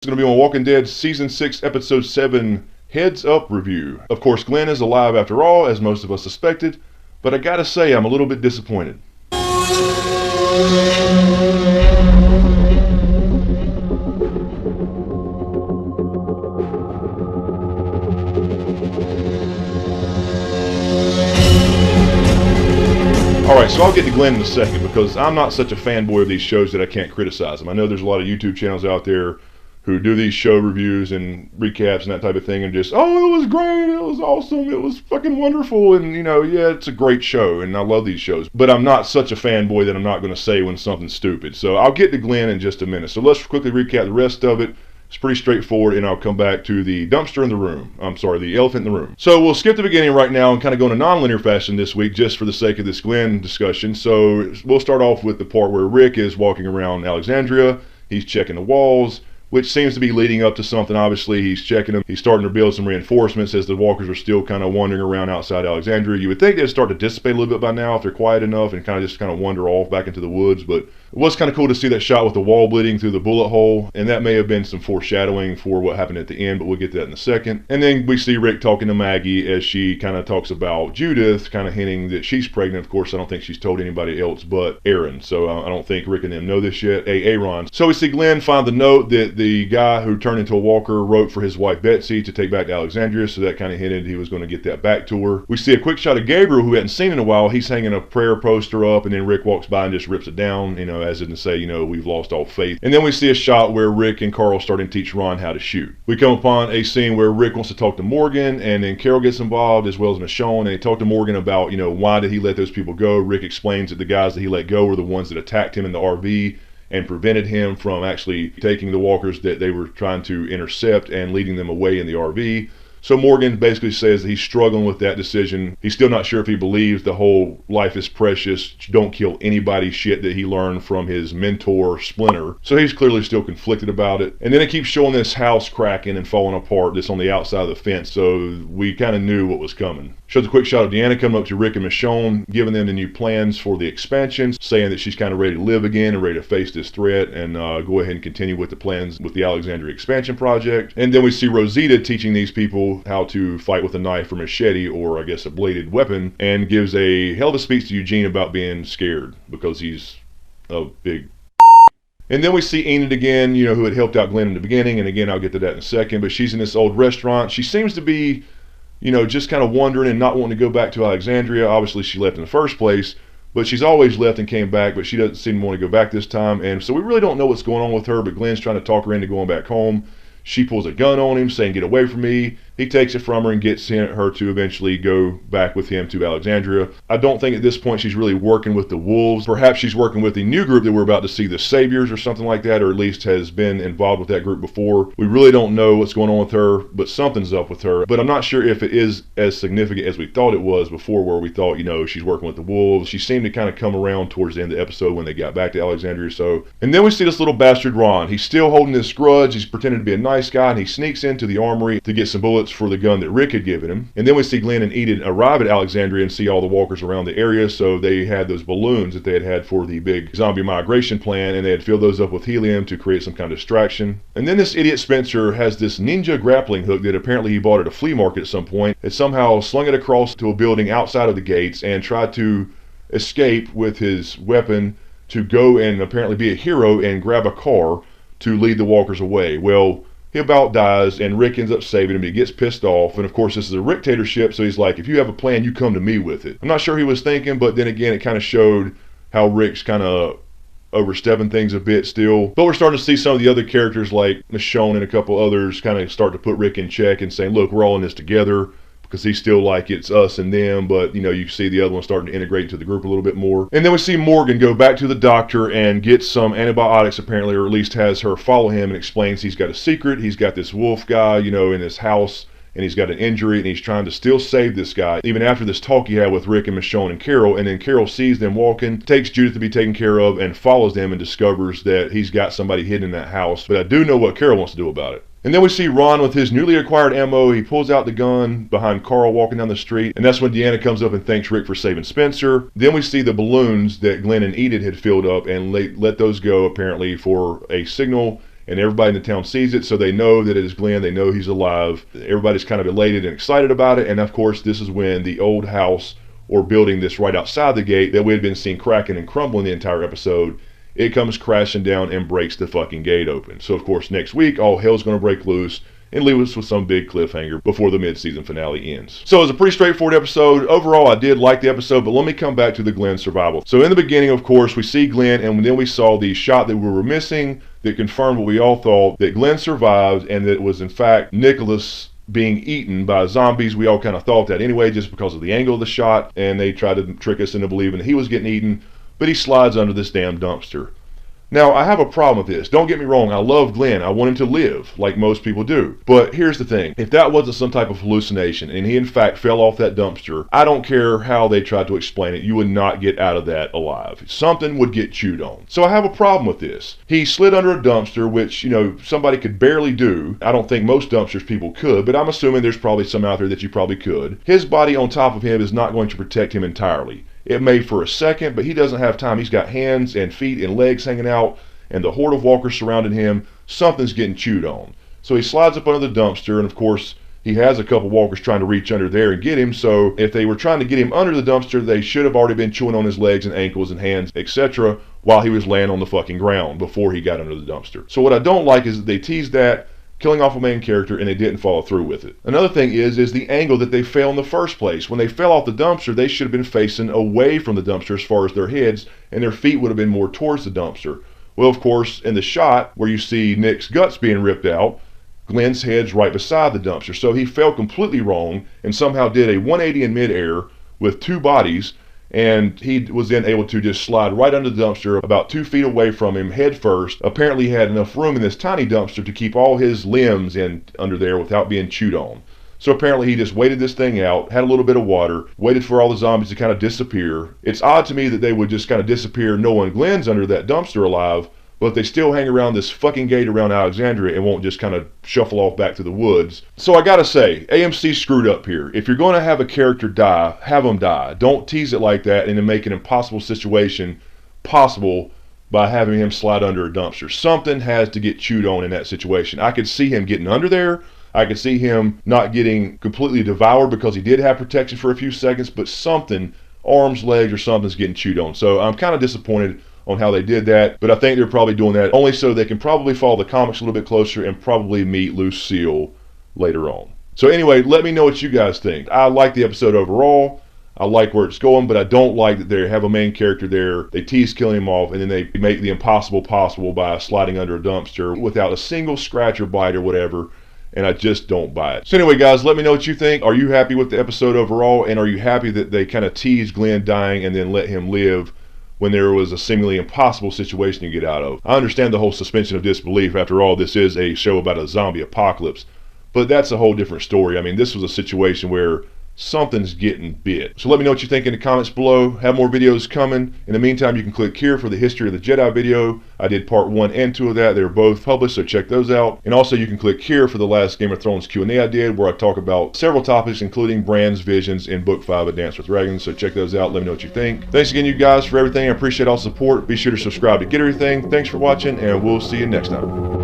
It's going to be on Walking Dead Season 6, Episode 7, Heads Up Review. Of course, Glenn is alive after all, as most of us suspected, but I gotta say I'm a little bit disappointed. Alright, so I'll get to Glenn in a second because I'm not such a fanboy of these shows that I can't criticize them. I know there's a lot of YouTube channels out there who do these show reviews and recaps and that type of thing and just, oh, it was great, it was awesome, it was fucking wonderful, and you know, yeah, it's a great show and I love these shows. But I'm not such a fanboy that I'm not going to say when something's stupid. So I'll get to Glenn in just a minute. So let's quickly recap the rest of it. It's pretty straightforward, and I'll come back to the dumpster in the room. I'm sorry, the elephant in the room. So we'll skip the beginning right now and kind of go in a non-linear fashion this week just for the sake of this Glenn discussion. So we'll start off with the part where Rick is walking around Alexandria. He's checking the walls, which seems to be leading up to something. Obviously, he's checking them. He's starting to build some reinforcements as the walkers are still kind of wandering around outside Alexandria. You would think they'd start to dissipate a little bit by now if they're quiet enough and kind of wander off back into the woods, but it was kind of cool to see that shot with the wall bleeding through the bullet hole, and that may have been some foreshadowing for what happened at the end, but we'll get to that in a second. And then we see Rick talking to Maggie as she kind of talks about Judith, kind of hinting that she's pregnant. Of course, I don't think she's told anybody else but Aaron, so I don't think Rick and them know this yet. Aaron. So we see Glenn find the note that the guy who turned into a walker wrote for his wife Betsy to take back to Alexandria, so that kind of hinted he was going to get that back to her. We see a quick shot of Gabriel, who we hadn't seen in a while. He's hanging a prayer poster up, and then Rick walks by and just rips it down, you know, as in to say, you know, we've lost all faith. And then we see a shot where Rick and Carl starting to teach Ron how to shoot. We come upon a scene where Rick wants to talk to Morgan, and then Carol gets involved as well as Michonne, and they talk to Morgan about, you know, why did he let those people go. Rick explains that the guys that he let go were the ones that attacked him in the RV and prevented him from actually taking the walkers that they were trying to intercept and leading them away in the RV. So Morgan basically says that he's struggling with that decision. He's still not sure if he believes the whole life is precious, don't kill anybody shit that he learned from his mentor Splinter. So he's clearly still conflicted about it. And then it keeps showing this house cracking and falling apart that's on the outside of the fence, so we kind of knew what was coming. Shows a quick shot of Deanna coming up to Rick and Michonne, giving them the new plans for the expansion, saying that she's kind of ready to live again and ready to face this threat and go ahead and continue with the plans with the Alexandria expansion project. And then we see Rosita teaching these people how to fight with a knife or machete, or I guess a bladed weapon, and gives a hell of a speech to Eugene about being scared because he's a big. And then we see Enid again, you know, who had helped out Glenn in the beginning, and again I'll get to that in a second, but she's in this old restaurant. She seems to be, you know, just kind of wondering and not wanting to go back to Alexandria. Obviously she left in the first place, but she's always left and came back, but she doesn't seem to want to go back this time, and so we really don't know what's going on with her, but Glenn's trying to talk her into going back home. She pulls a gun on him, saying, get away from me. He takes it from her and gets her to eventually go back with him to Alexandria. I don't think at this point she's really working with the wolves. Perhaps she's working with the new group that we're about to see, the Saviors or something like that, or at least has been involved with that group before. We really don't know what's going on with her, but something's up with her. But I'm not sure if it is as significant as we thought it was before, where we thought, you know, she's working with the wolves. She seemed to kind of come around towards the end of the episode when they got back to Alexandria. So, and then we see this little bastard Ron. He's still holding this grudge. He's pretending to be a nice guy, and he sneaks into the armory to get some bullets for the gun that Rick had given him. And then we see Glenn and Enid arrive at Alexandria and see all the walkers around the area. So they had those balloons that they had for the big zombie migration plan, and they had filled those up with helium to create some kind of distraction. And then this idiot Spencer has this ninja grappling hook that apparently he bought at a flea market at some point. It somehow slung it across to a building outside of the gates and tried to escape with his weapon to go and apparently be a hero and grab a car to lead the walkers away. Well, he about dies, and Rick ends up saving him. He gets pissed off, and of course this is a Ricktatorship, so he's like, if you have a plan, you come to me with it. I'm not sure he was thinking, but then again, it kind of showed how Rick's kind of overstepping things a bit still. But we're starting to see some of the other characters like Michonne and a couple others kind of start to put Rick in check and saying, look, we're all in this together, because he's still like it's us and them, but you know, you see the other one starting to integrate into the group a little bit more. And then we see Morgan go back to the doctor and get some antibiotics apparently, or at least has her follow him and explains he's got a secret. He's got this wolf guy, you know, in his house, and he's got an injury, and he's trying to still save this guy, even after this talk he had with Rick and Michonne and Carol. And then Carol sees them walking, takes Judith to be taken care of, and follows them and discovers that he's got somebody hidden in that house. But I do know what Carol wants to do about it. And then we see Ron with his newly acquired ammo. He pulls out the gun behind Carl walking down the street, and that's when Deanna comes up and thanks Rick for saving Spencer. Then we see the balloons that Glenn and Enid had filled up and let those go apparently for a signal and everybody in the town sees it, so they know that it is Glenn. They know he's alive. Everybody's kind of elated and excited about it, and of course this is when the old house or building that's right outside the gate that we had been seeing cracking and crumbling the entire episode, it comes crashing down and breaks the fucking gate open. So of course next week all hell's going to break loose and leave us with some big cliffhanger before the mid-season finale ends. So it was a pretty straightforward episode. Overall, I did like the episode, but let me come back to the Glenn survival. So in the beginning, of course, we see Glenn, and then we saw the shot that we were missing that confirmed what we all thought, that Glenn survived, and that it was in fact Nicholas being eaten by zombies. We all kind of thought that anyway, just because of the angle of the shot, and they tried to trick us into believing that he was getting eaten, but he slides under this damn dumpster. Now, I have a problem with this. Don't get me wrong, I love Glenn. I want him to live, like most people do. But here's the thing. If that wasn't some type of hallucination, and he in fact fell off that dumpster, I don't care how they tried to explain it, you would not get out of that alive. Something would get chewed on. So I have a problem with this. He slid under a dumpster, which, you know, somebody could barely do. I don't think most dumpsters people could, but I'm assuming there's probably some out there that you probably could. His body on top of him is not going to protect him entirely. It may for a second, but he doesn't have time. He's got hands and feet and legs hanging out, and the horde of walkers surrounding him. Something's getting chewed on. So he slides up under the dumpster, and of course, he has a couple walkers trying to reach under there and get him. So if they were trying to get him under the dumpster, they should have already been chewing on his legs and ankles and hands, etc., while he was laying on the fucking ground before he got under the dumpster. So what I don't like is that they teased that, killing off a main character, and they didn't follow through with it. Another thing is the angle that they fell in the first place. When they fell off the dumpster, they should have been facing away from the dumpster as far as their heads, and their feet would have been more towards the dumpster. Well, of course, in the shot where you see Nick's guts being ripped out, Glenn's head's right beside the dumpster. So he fell completely wrong and somehow did a 180 in midair with two bodies, and he was then able to just slide right under the dumpster about 2 feet away from him head first. Apparently he had enough room in this tiny dumpster to keep all his limbs in under there without being chewed on. So apparently he just waited this thing out, had a little bit of water, waited for all the zombies to kind of disappear. It's odd to me that they would just kind of disappear knowing Glenn's under that dumpster alive, but they still hang around this fucking gate around Alexandria and won't just kind of shuffle off back to the woods. So I gotta say, AMC screwed up here. If you're going to have a character die, have them die. Don't tease it like that and then make an impossible situation possible by having him slide under a dumpster. Something has to get chewed on in that situation. I could see him getting under there. I could see him not getting completely devoured because he did have protection for a few seconds, but something, arms, legs, or something's getting chewed on. So I'm kind of disappointed on how they did that, but I think they're probably doing that only so they can probably follow the comics a little bit closer and probably meet Lucille later on. So anyway, let me know what you guys think. I like the episode overall. I like where it's going, but I don't like that they have a main character there. They tease killing him off, and then they make the impossible possible by sliding under a dumpster without a single scratch or bite or whatever, and I just don't buy it. So anyway, guys, let me know what you think. Are you happy with the episode overall, and are you happy that they kind of teased Glenn dying and then let him live when there was a seemingly impossible situation to get out of? I understand the whole suspension of disbelief. After all, this is a show about a zombie apocalypse, but that's a whole different story. I mean, this was a situation where something's getting bit. So let me know what you think in the comments below. Have more videos coming. In the meantime, you can click here for the History of the Jedi video. I did part 1 and 2 of that. They're both published, so check those out. And also you can click here for the last Game of Thrones Q&A I did, where I talk about several topics, including Bran's visions in Book 5 of Dance with Dragons. So check those out. Let me know what you think. Thanks again, you guys, for everything. I appreciate all the support. Be sure to subscribe to get everything. Thanks for watching, and we'll see you next time.